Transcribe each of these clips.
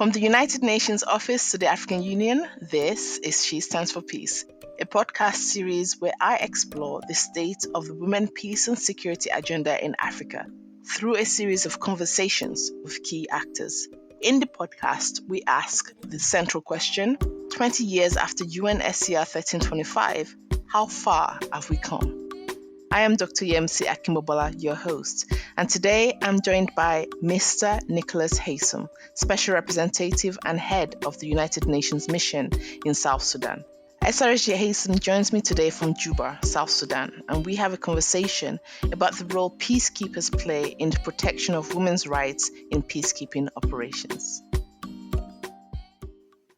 From the United Nations Office to the African Union, this is She Stands for Peace, a podcast series where I explore the state of the women, peace and security agenda in Africa through a series of conversations with key actors. In the podcast, we ask the central question, 20 years after UNSCR 1325, how far have we come? I am Dr. Yemisi Akimobola, your host, and today I'm joined by Mr. Nicholas Haysom, Special Representative and Head of the United Nations Mission in South Sudan. SRSG Haysom joins me today from Juba, South Sudan, and we have a conversation about the role peacekeepers play in the protection of women's rights in peacekeeping operations.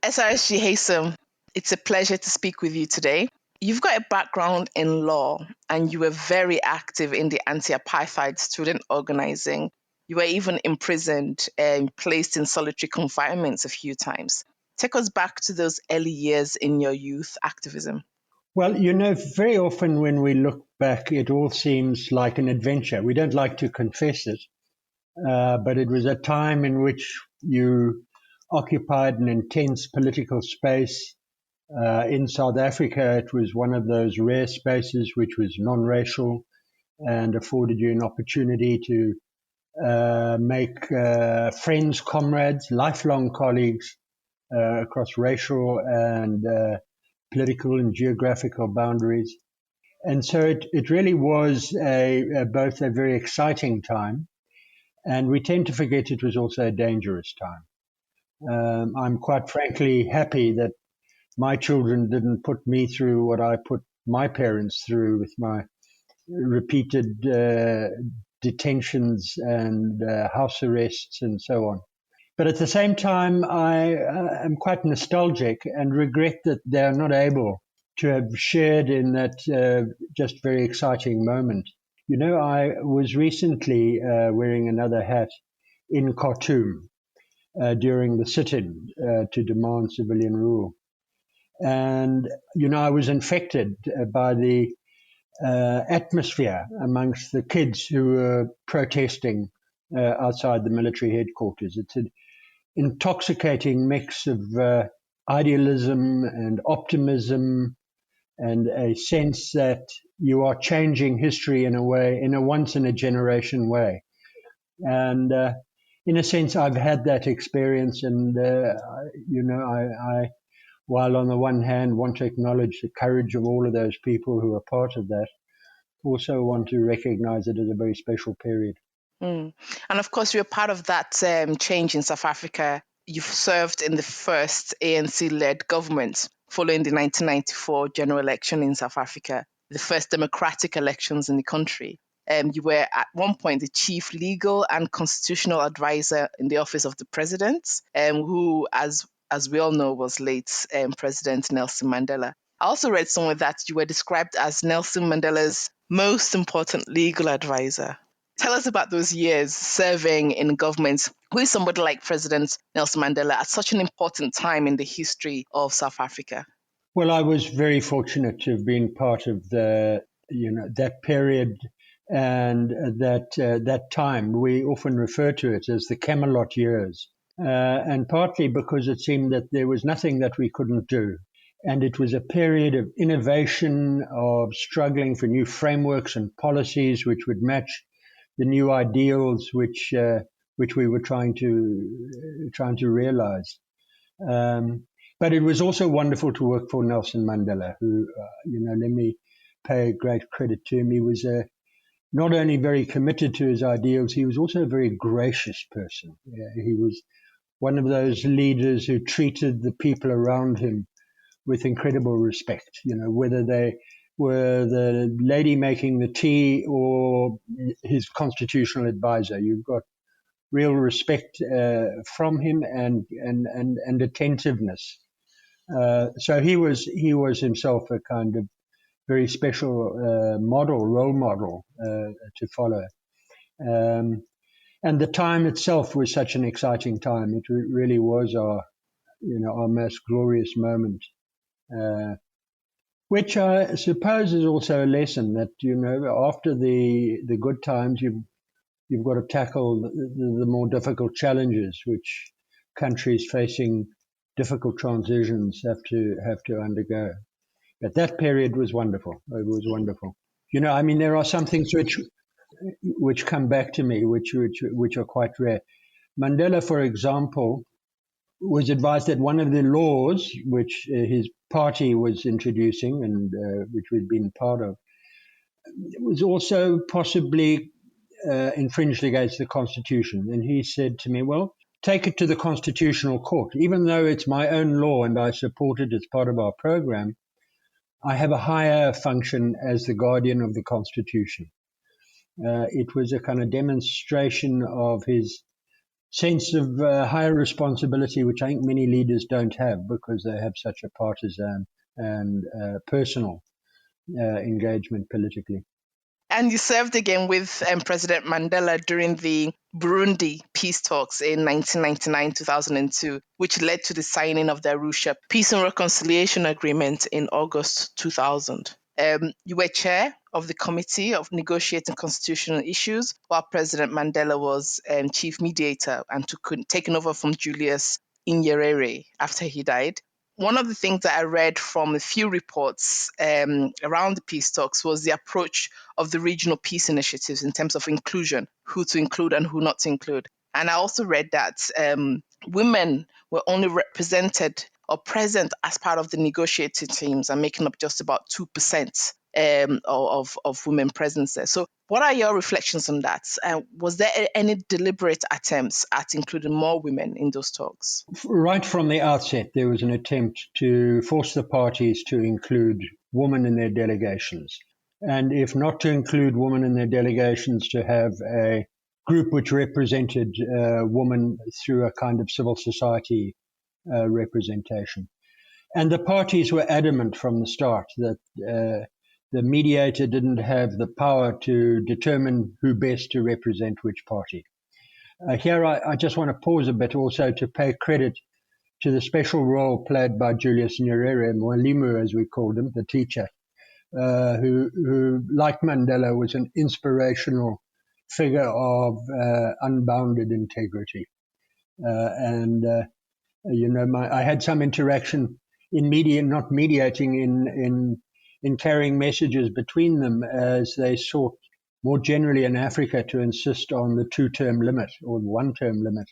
SRSG Haysom, it's a pleasure to speak with you today. You've got a background in law and you were very active in the anti-apartheid student organizing. You were even imprisoned and placed in solitary confinements a few times. Take us back to those early years in your youth activism. Well, very often when we look back, it all seems like an adventure. We don't like to confess it, but it was a time in which you occupied an intense political space. In South Africa, it was one of those rare spaces which was non-racial and afforded you an opportunity to make friends, comrades, lifelong colleagues across racial and political and geographical boundaries. And so it really was both a very exciting time, and we tend to forget it was also a dangerous time. I'm quite frankly happy that my children didn't put me through what I put my parents through with my repeated detentions and house arrests and so on. But at the same time, I am quite nostalgic and regret that they are not able to have shared in that just very exciting moment. I was recently wearing another hat in Khartoum during the sit-in to demand civilian rule. And, I was infected by the atmosphere amongst the kids who were protesting outside the military headquarters. It's an intoxicating mix of idealism and optimism and a sense that you are changing history in a once-in-a-generation way. And in a sense, I've had that experience, and, I while on the one hand want to acknowledge the courage of all of those people who are part of that, also want to recognize it as a very special period. And of course, you're part of that change in South Africa. You've served in the first ANC-led government following the 1994 general election in South Africa, the first democratic elections in the country. You were at one point the chief legal and constitutional advisor in the office of the president, who, as we all know, was late President Nelson Mandela. I also read somewhere that you were described as Nelson Mandela's most important legal advisor. Tell us about those years serving in government with somebody like President Nelson Mandela at such an important time in the history of South Africa. Well, I was very fortunate to have been part of that period and that time. We often refer to it as the Camelot years. And partly because it seemed that there was nothing that we couldn't do. And it was a period of innovation, of struggling for new frameworks and policies which would match the new ideals which we were trying to realize. But it was also wonderful to work for Nelson Mandela, who, let me pay great credit to him. He was not only very committed to his ideals, he was also a very gracious person. He was one of those leaders who treated the people around him with incredible respect, whether they were the lady making the tea or his constitutional advisor. You've got real respect from him and attentiveness. So he was himself a kind of very special role model to follow. And the time itself was such an exciting time. It really was our most glorious moment, which I suppose is also a lesson that, after the good times, you've got to tackle the more difficult challenges, which countries facing difficult transitions have to undergo. But that period was wonderful. It was wonderful. I mean, there are some things which come back to me, which are quite rare. Mandela, for example, was advised that one of the laws which his party was introducing and which we'd been part of was also possibly infringed against the Constitution. And he said to me, well, take it to the Constitutional Court. Even though it's my own law and I support it as part of our program, I have a higher function as the guardian of the Constitution. It was a kind of demonstration of his sense of higher responsibility, which I think many leaders don't have because they have such a partisan and personal engagement politically. And you served again with President Mandela during the Burundi Peace Talks in 1999-2002, which led to the signing of the Arusha Peace and Reconciliation Agreement in August 2000. You were chair of the Committee of Negotiating Constitutional Issues, while President Mandela was chief mediator and taken over from Julius Nyerere after he died. One of the things that I read from a few reports around the peace talks was the approach of the regional peace initiatives in terms of inclusion, who to include and who not to include. And I also read that women were only represented or present as part of the negotiating teams and making up just about 2% of women presence there. So what are your reflections on that? Was there any deliberate attempts at including more women in those talks? Right from the outset, there was an attempt to force the parties to include women in their delegations. And if not to include women in their delegations, to have a group which represented women through a kind of civil society representation. And the parties were adamant from the start that the mediator didn't have the power to determine who best to represent which party. Here, I just want to pause a bit also to pay credit to the special role played by Julius Nyerere, Mwalimu as we called him, the teacher, who, like Mandela, was an inspirational figure of unbounded integrity. I had some interaction in media, not mediating, in carrying messages between them as they sought more generally in Africa to insist on the 2-term limit or the 1-term limit.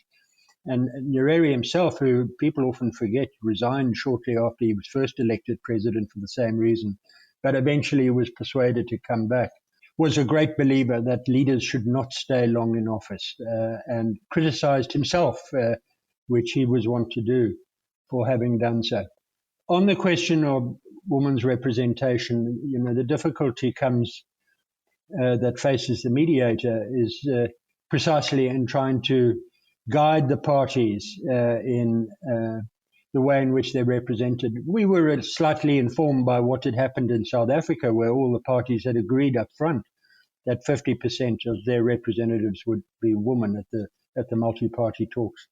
And Nyerere himself, who people often forget, resigned shortly after he was first elected president for the same reason, but eventually was persuaded to come back, was a great believer that leaders should not stay long in office, and criticized himself, which he was wont to do, for having done so. On the question of women's representation, the difficulty comes that faces the mediator is precisely in trying to guide the parties in the way in which they're represented. We were slightly informed by what had happened in South Africa, where all the parties had agreed up front that 50% of their representatives would be women at the multi-party talks.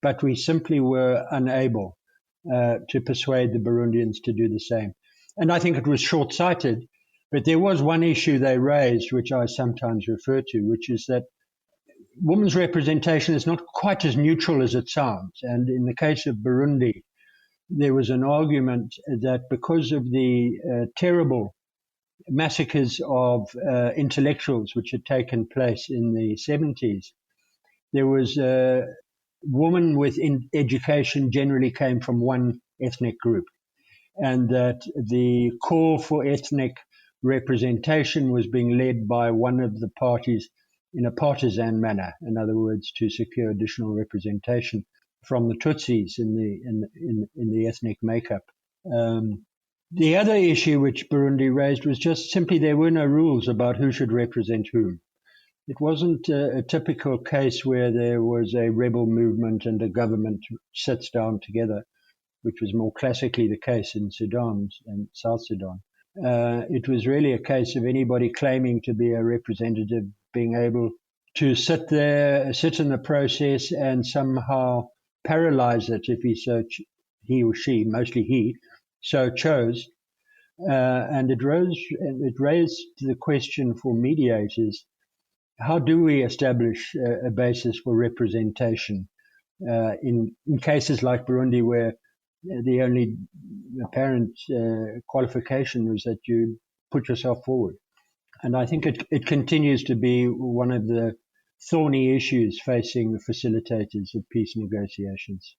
But we simply were unable to persuade the Burundians to do the same. And I think it was short-sighted, but there was one issue they raised, which I sometimes refer to, which is that women's representation is not quite as neutral as it sounds. And in the case of Burundi, there was an argument that because of the terrible massacres of intellectuals which had taken place in the 70s, there was women with education generally came from one ethnic group, and that the call for ethnic representation was being led by one of the parties in a partisan manner. In other words, to secure additional representation from the Tutsis in the ethnic makeup. The other issue which Burundi raised was just simply there were no rules about who should represent whom. It wasn't a typical case where there was a rebel movement and a government sits down together, which was more classically the case in Sudan and South Sudan. It was really a case of anybody claiming to be a representative being able to sit in the process and somehow paralyze it if he or she, mostly he, so chose. And it raised the question for mediators: how do we establish a basis for representation In cases like Burundi, where the only apparent qualification was that you put yourself forward. And I think it continues to be one of the thorny issues facing the facilitators of peace negotiations.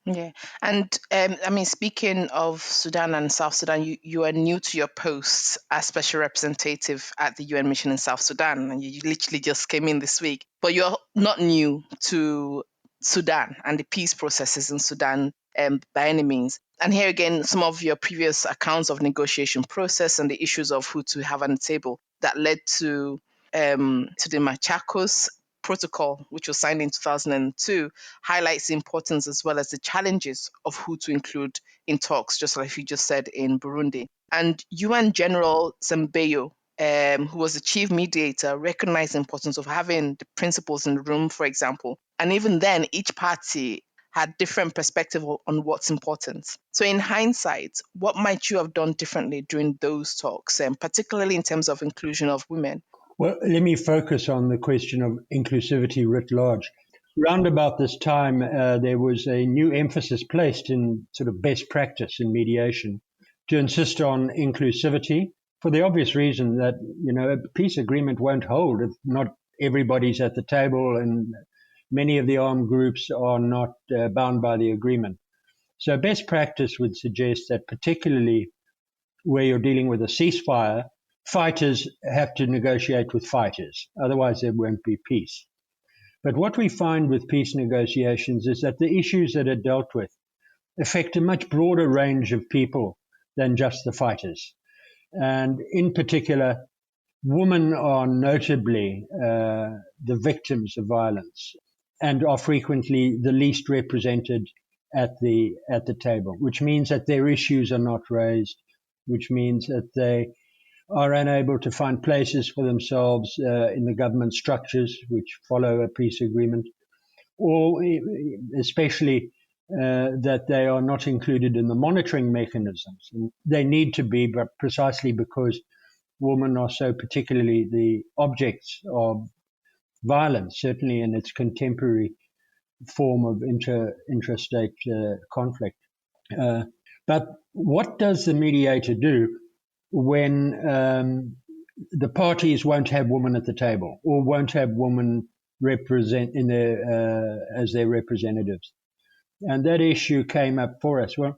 Yeah. And I mean, speaking of Sudan and South Sudan, you are new to your post as special representative at the UN mission in South Sudan, and you literally just came in this week. But you're not new to Sudan and the peace processes in Sudan by any means. And here again, some of your previous accounts of negotiation process and the issues of who to have on the table that led to the Machakos Protocol, which was signed in 2002, highlights the importance as well as the challenges of who to include in talks, just like you just said in Burundi. And UN General Zembeyo, who was the chief mediator, recognized the importance of having the principles in the room, for example. And even then, each party had different perspective on what's important. So in hindsight, what might you have done differently during those talks, particularly in terms of inclusion of women? Well, let me focus on the question of inclusivity writ large. Round about this time, there was a new emphasis placed in sort of best practice in mediation to insist on inclusivity for the obvious reason that, a peace agreement won't hold if not everybody's at the table, and many of the armed groups are not bound by the agreement. So best practice would suggest that particularly where you're dealing with a ceasefire, fighters have to negotiate with fighters. Otherwise, there won't be peace. But what we find with peace negotiations is that the issues that are dealt with affect a much broader range of people than just the fighters. And in particular, women are notably the victims of violence and are frequently the least represented at the table, which means that their issues are not raised, which means that they are unable to find places for themselves in the government structures which follow a peace agreement, or especially that they are not included in the monitoring mechanisms. And they need to be, but precisely because women are so particularly the objects of violence, certainly in its contemporary form of intrastate conflict. But what does the mediator do when the parties won't have women at the table or won't have women represent in their as their representatives? And that issue came up for us. Well,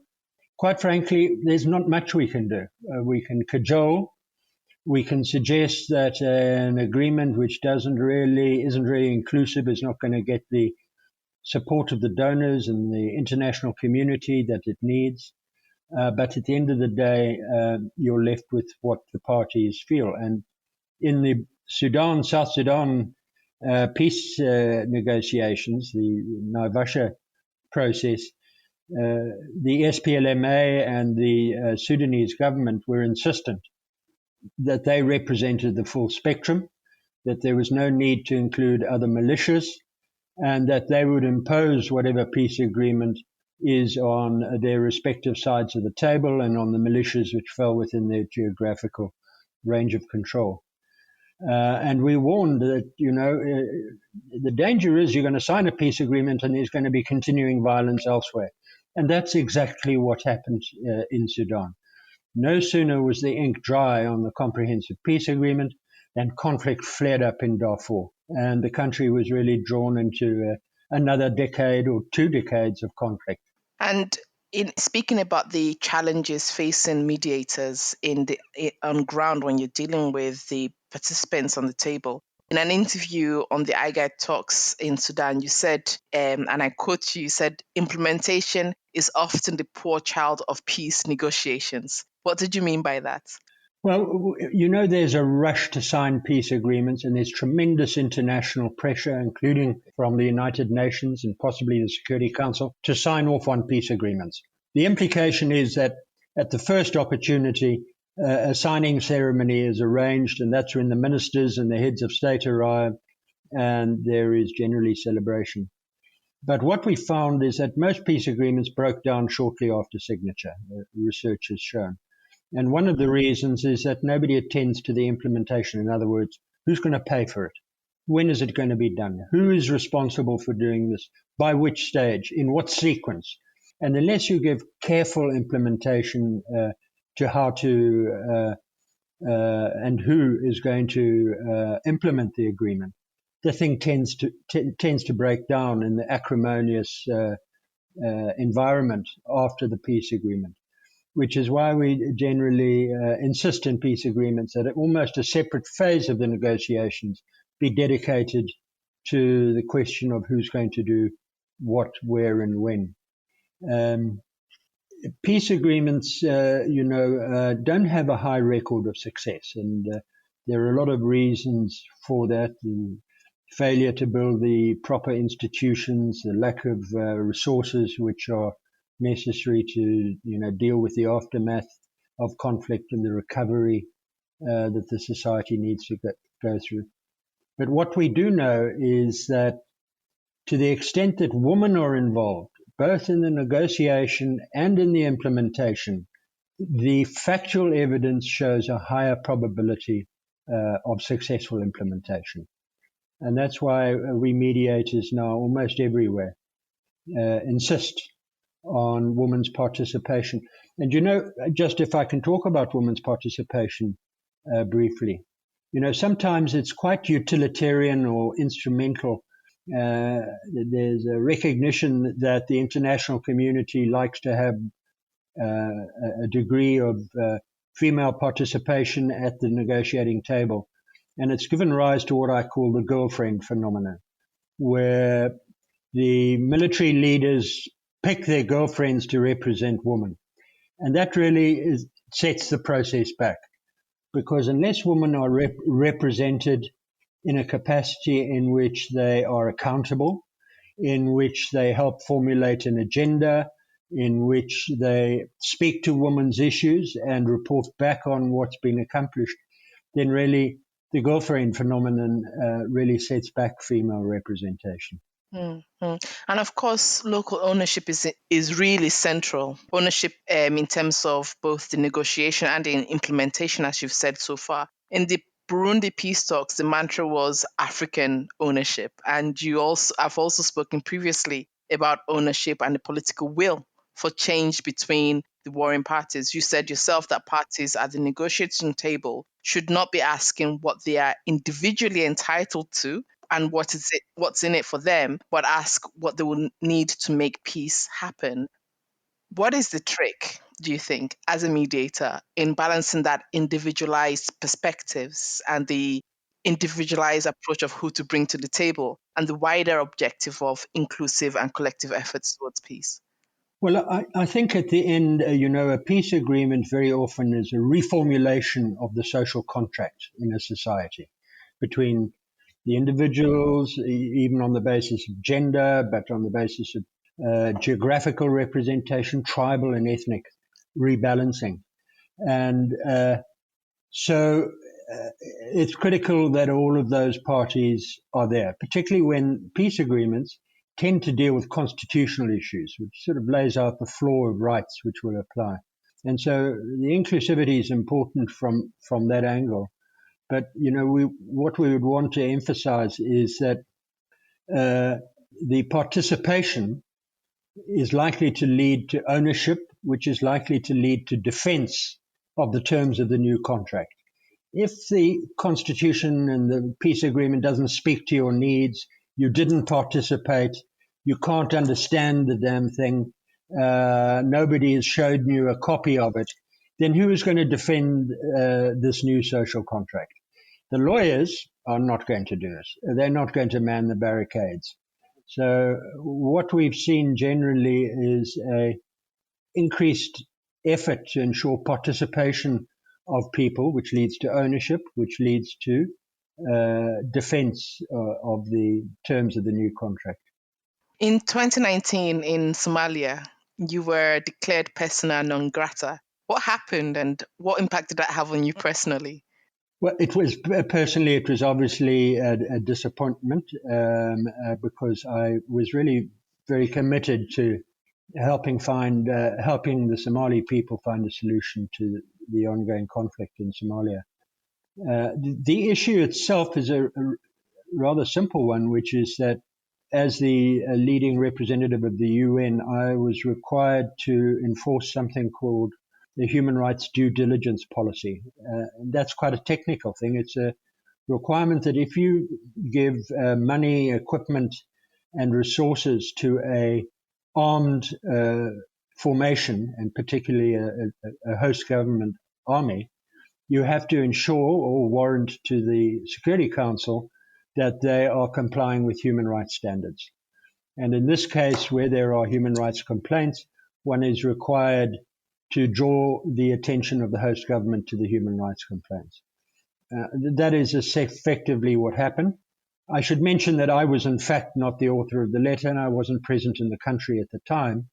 quite frankly, there's not much we can do. We can cajole. We can suggest that an agreement which isn't really inclusive is not going to get the support of the donors and the international community that it needs. But at the end of the day, you're left with what the parties feel. And in the South Sudan peace negotiations, the Naivasha process, the SPLMA and the Sudanese government were insistent that they represented the full spectrum, that there was no need to include other militias, and that they would impose whatever peace agreement is on their respective sides of the table and on the militias which fell within their geographical range of control. And we warned that, the danger is you're going to sign a peace agreement and there's going to be continuing violence elsewhere. And that's exactly what happened in Sudan. No sooner was the ink dry on the comprehensive peace agreement than conflict flared up in Darfur. And the country was really drawn into another decade or 2 decades of conflict. And in speaking about the challenges facing mediators on ground when you're dealing with the participants on the table, in an interview on the IGAD Talks in Sudan, you said, and I quote you said, implementation is often the poor child of peace negotiations. What did you mean by that? Well, there's a rush to sign peace agreements, and there's tremendous international pressure, including from the United Nations and possibly the Security Council, to sign off on peace agreements. The implication is that at the first opportunity, a signing ceremony is arranged, and that's when the ministers and the heads of state arrive, and there is generally celebration. But what we found is that most peace agreements broke down shortly after signature, research has shown. And one of the reasons is that nobody attends to the implementation. In other words, who's going to pay for it? When is it going to be done? Who is responsible for doing this? By which stage? In what sequence? And unless you give careful implementation to how to and who is going to implement the agreement, the thing tends to break down in the acrimonious environment after the peace agreement, which is why we generally insist in peace agreements that almost a separate phase of the negotiations be dedicated to the question of who's going to do what, where, and when. Peace agreements, don't have a high record of success, and there are a lot of reasons for that. The failure to build the proper institutions, the lack of resources which are necessary to, deal with the aftermath of conflict and the recovery that the society needs to go through. But what we do know is that to the extent that women are involved, both in the negotiation and in the implementation, the factual evidence shows a higher probability of successful implementation. And that's why we mediators now almost everywhere insist on women's participation. And just if I can talk about women's participation briefly, sometimes it's quite utilitarian or instrumental. There's a recognition that the international community likes to have a degree of female participation at the negotiating table. And it's given rise to what I call the girlfriend phenomenon, where the military leaders pick their girlfriends to represent women. And that really sets the process back, because unless women are represented in a capacity in which they are accountable, in which they help formulate an agenda, in which they speak to women's issues and report back on what's been accomplished, then really the girlfriend phenomenon really sets back female representation. Mm-hmm. And of course, local ownership is really central. Ownership in terms of both the negotiation and the implementation, as you've said so far. In the Burundi Peace Talks, the mantra was African ownership. And I've also spoken previously about ownership and the political will for change between the warring parties. You said yourself that parties at the negotiating table should not be asking what they are individually entitled to and what's in it for them, but ask what they will need to make peace happen. What is the trick, do you think, as a mediator, in balancing that individualized perspectives and the individualized approach of who to bring to the table and the wider objective of inclusive and collective efforts towards peace? Well, I think at the end, a peace agreement very often is a reformulation of the social contract in a society between the individuals, even on the basis of gender, but on the basis of geographical representation, tribal and ethnic rebalancing. And so it's critical that all of those parties are there, particularly when peace agreements tend to deal with constitutional issues, which sort of lays out the floor of rights which will apply. And so the inclusivity is important from that angle. But, what we would want to emphasize is that the participation is likely to lead to ownership, which is likely to lead to defense of the terms of the new contract. If the Constitution and the peace agreement doesn't speak to your needs, you didn't participate, you can't understand the damn thing, nobody has showed you a copy of it, then who is going to defend this new social contract? The lawyers are not going to do it. They're not going to man the barricades. So what we've seen generally is a increased effort to ensure participation of people, which leads to ownership, which leads to defense of the terms of the new contract. In 2019 in Somalia, you were declared persona non grata. What happened and what impact did that have on you personally? Well, it was obviously a disappointment because I was really very committed to helping the Somali people find a solution to the ongoing conflict in Somalia. The issue itself is rather simple one, which is that as the leading representative of the UN, I was required to enforce something called the human rights due diligence policy. That's quite a technical thing. It's a requirement that if you give money, equipment, and resources to a armed formation, and particularly a host government army, you have to ensure or warrant to the Security Council that they are complying with human rights standards. And in this case, where there are human rights complaints, one is required to draw the attention of the host government to the human rights complaints. That is effectively what happened. I should mention that I was in fact not the author of the letter, and I wasn't present in the country at the time.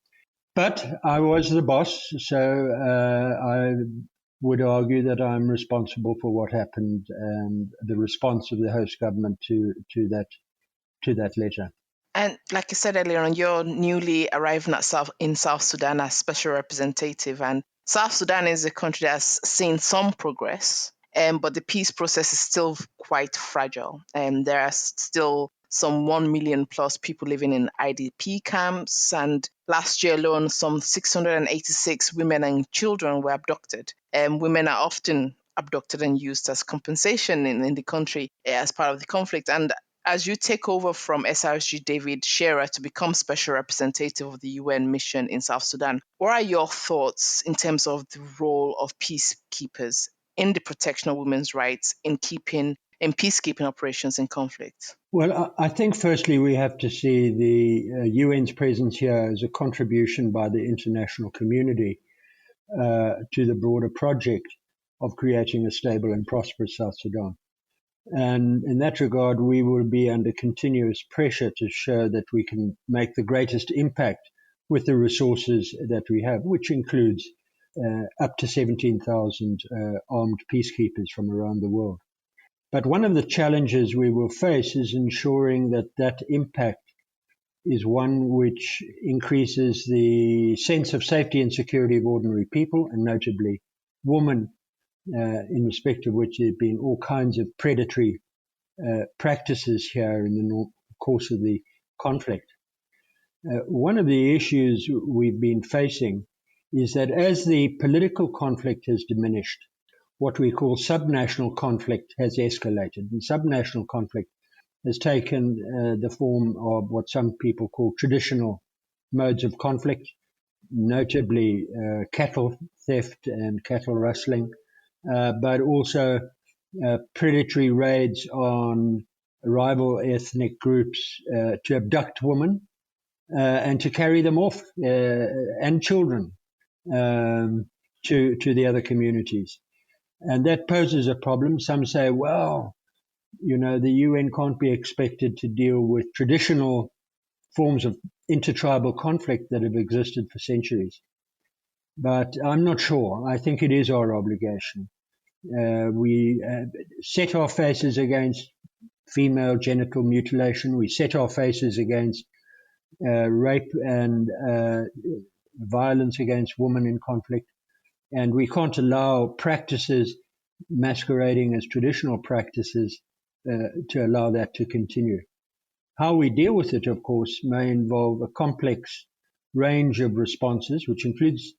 But I was the boss, so I would argue that I'm responsible for what happened and the response of the host government to that letter. And like I said earlier on, you're newly arriving in South Sudan as special representative, and South Sudan is a country that's seen some progress, but the peace process is still quite fragile. There are still some 1 million plus people living in IDP camps, and last year alone, some 686 women and children were abducted. Women are often abducted and used as compensation in the country as part of the conflict. And as you take over from SRSG David Shearer to become special representative of the UN mission in South Sudan, what are your thoughts in terms of the role of peacekeepers in the protection of women's rights in peacekeeping operations in conflict? Well, I think firstly we have to see the UN's presence here as a contribution by the international community to the broader project of creating a stable and prosperous South Sudan. And in that regard, we will be under continuous pressure to show that we can make the greatest impact with the resources that we have, which includes up to 17,000 armed peacekeepers from around the world. But one of the challenges we will face is ensuring that that impact is one which increases the sense of safety and security of ordinary people, and notably women, in respect of which there have been all kinds of predatory practices here in the course of the conflict. One of the issues we've been facing is that as the political conflict has diminished, what we call subnational conflict has escalated. And subnational conflict has taken the form of what some people call traditional modes of conflict, notably cattle theft and cattle rustling, but also predatory raids on rival ethnic groups to abduct women and to carry them off and children to the other communities. And that poses a problem. Some say, well, the UN can't be expected to deal with traditional forms of intertribal conflict that have existed for centuries. But I'm not sure. I think it is our obligation. We set our faces against female genital mutilation. We set our faces against rape and violence against women in conflict. And we can't allow practices masquerading as traditional practices to allow that to continue. How we deal with it, of course, may involve a complex range of responses, which includes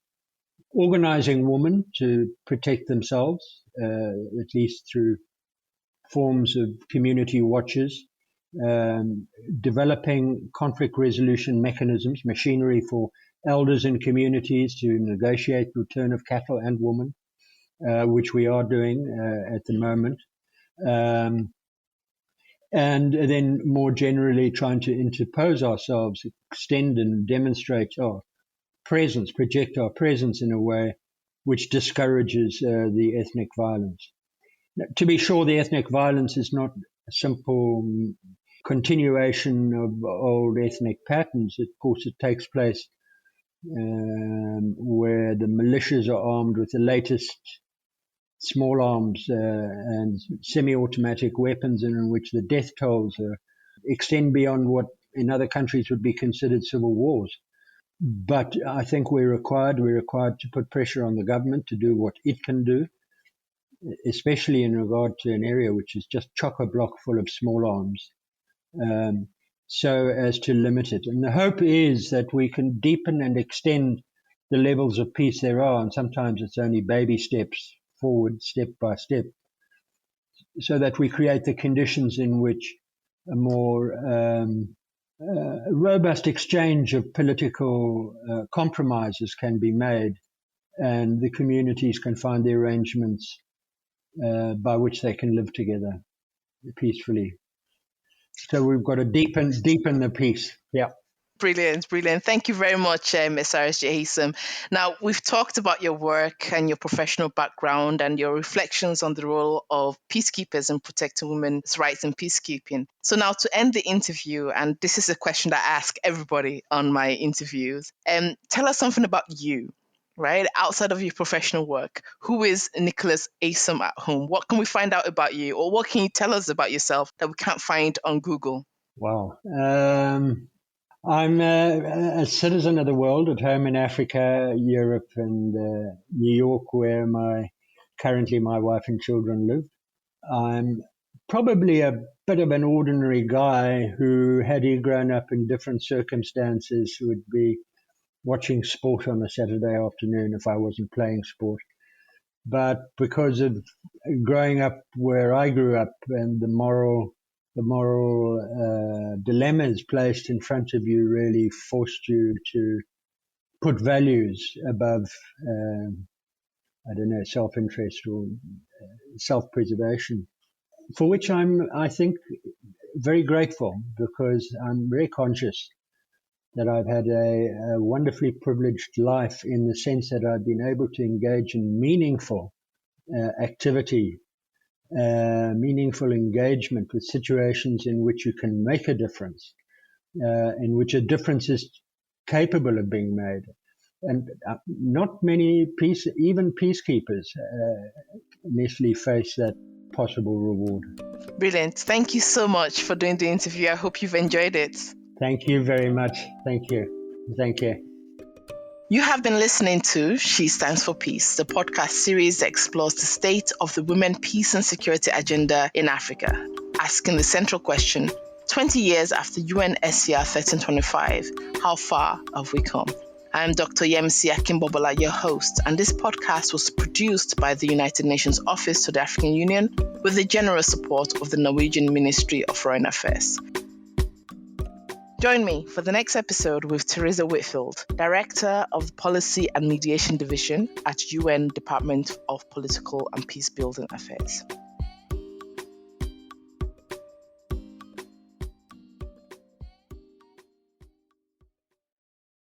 organizing women to protect themselves, at least through forms of community watches, developing conflict resolution mechanisms, machinery for elders in communities to negotiate the return of cattle and women, which we are doing at the moment. And then more generally trying to interpose ourselves, extend and demonstrate our presence, project our presence in a way which discourages the ethnic violence. Now, to be sure, the ethnic violence is not a simple continuation of old ethnic patterns. Of course, it takes place where the militias are armed with the latest small arms and semi-automatic weapons, and in which the death tolls extend beyond what in other countries would be considered civil wars. But I think we're required to put pressure on the government to do what it can do. especially in regard to an area which is just chock-a-block full of small arms, so as to limit it. And the hope is that we can deepen and extend the levels of peace there are, and sometimes it's only baby steps forward, step by step, so that we create the conditions in which a more robust exchange of political compromises can be made, and the communities can find the arrangements by which they can live together peacefully. So we've got to deepen the peace. Yeah. Brilliant, brilliant. Thank you very much, SRSG Haysom. Now, we've talked about your work and your professional background and your reflections on the role of peacekeepers in protecting women's rights in peacekeeping. So now to end the interview, and this is a question that I ask everybody on my interviews, tell us something about you, right? Outside of your professional work, who is Nicholas Haysom at home? What can we find out about you, or what can you tell us about yourself that we can't find on Google? Wow. I'm a citizen of the world, at home in Africa, Europe, and New York, where currently my wife and children live. I'm probably a bit of an ordinary guy who, had he grown up in different circumstances, would be watching sport on a Saturday afternoon if I wasn't playing sport. But because of growing up where I grew up and the moral dilemmas placed in front of you really forced you to put values above, self-interest or self-preservation, for which I think, very grateful, because I'm very conscious that I've had a wonderfully privileged life, in the sense that I've been able to engage in meaningful activity, meaningful engagement with situations in which you can make a difference, in which a difference is capable of being made. And not many even peacekeepers initially face that possible reward. Brilliant. Thank you so much for doing the interview. I hope you've enjoyed it. Thank you very much. Thank you. Thank you. You have been listening to She Stands for Peace, the podcast series that explores the state of the women, peace and security agenda in Africa, asking the central question, 20 years after UNSCR 1325, how far have we come? I'm Dr. Yemisi Akimbobola, your host, and this podcast was produced by the United Nations Office to the African Union with the generous support of the Norwegian Ministry of Foreign Affairs. Join me for the next episode with Teresa Whitfield, Director of the Policy and Mediation Division at UN Department of Political and Peacebuilding Affairs.